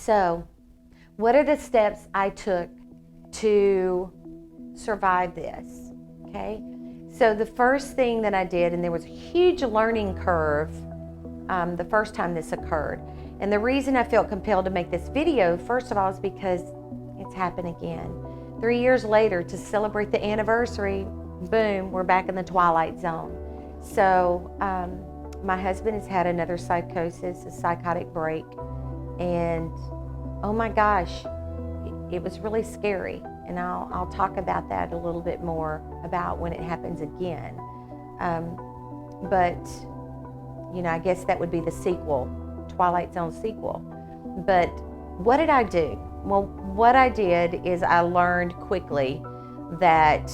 So, what are the steps I took to survive this? Okay, so the first thing that I did, and there was a huge learning curve the first time this occurred. And the reason I felt compelled to make this video, first of all, is because it's happened again. 3 years later, to celebrate the anniversary, boom, we're back in the twilight zone. So my husband has had another psychosis, a psychotic break, and oh my gosh, it was really scary. And I'll talk about that a little bit more about when it happens again. But you know, I guess that would be the sequel, Twilight Zone sequel. But what did I do? Well, what I did is I learned quickly that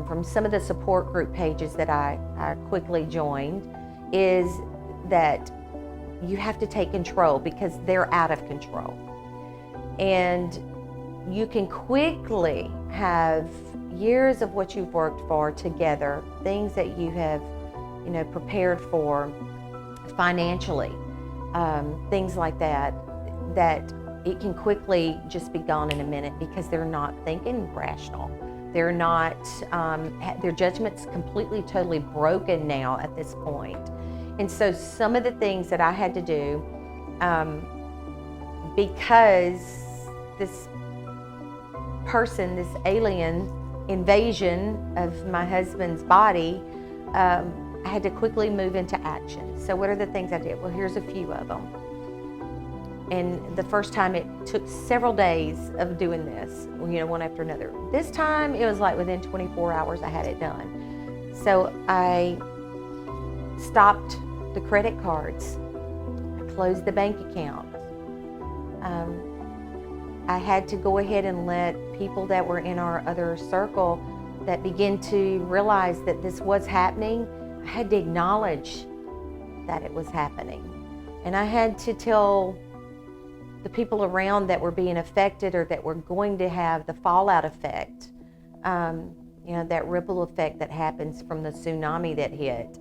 from some of the support group pages that I quickly joined, is that you have to take control because they're out of control. And you can quickly have years of what you've worked for together, things that you have, you know, prepared for financially, things like that, that it can quickly just be gone in a minute because they're not thinking rational. They're not, their judgment's completely, totally broken now at this point. And so some of the things that I had to do, because this person, this alien invasion of my husband's body, I had to quickly move into action. So what are the things I did? Well, here's a few of them. And the first time it took several days of doing this, you know, one after another. This time it was like within 24 hours I had it done. So I stopped the credit cards. I closed the bank account. I had to go ahead and let people that were in our other circle that begin to realize that this was happening, I had to acknowledge that it was happening. And I had to tell the people around that were being affected or that were going to have the fallout effect, you know, that ripple effect that happens from the tsunami that hit,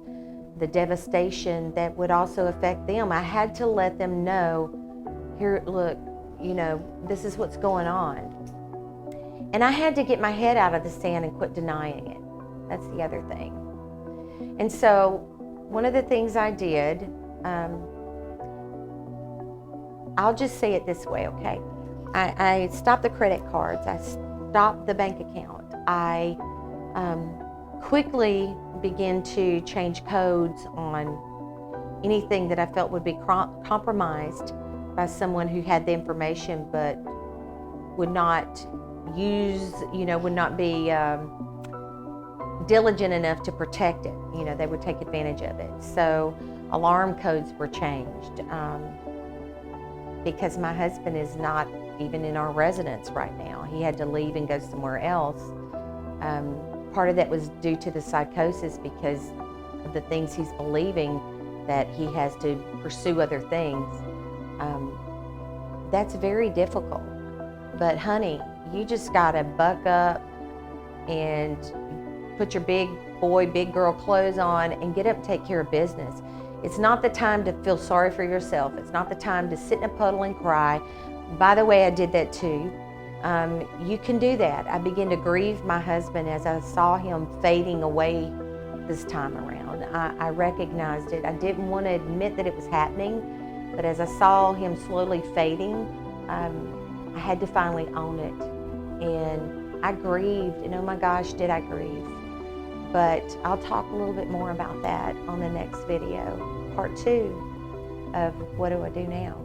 the devastation that would also affect them. I had to let them know, here, look, you know, this is what's going on. And I had to get my head out of the sand and quit denying it. That's the other thing. And so one of the things I did, I'll just say it this way, okay? I stopped the credit cards. I stopped the bank account. I quickly began to change codes on anything that I felt would be compromised by someone who had the information but would not use, you know, would not be diligent enough to protect it. You know, they would take advantage of it. So alarm codes were changed because my husband is not even in our residence right now. He had to leave and go somewhere else. Part of that was due to the psychosis because of the things he's believing that he has to pursue other things. That's very difficult. But honey, you just gotta buck up and put your big boy, big girl clothes on and get up and take care of business. It's not the time to feel sorry for yourself. It's not the time to sit in a puddle and cry. By the way, I did that too. You can do that. I began to grieve my husband as I saw him fading away this time around. I recognized it. I didn't want to admit that it was happening, but as I saw him slowly fading, I had to finally own it. And I grieved, and oh my gosh, did I grieve. But I'll talk a little bit more about that on the next video, part 2 of what do I do now.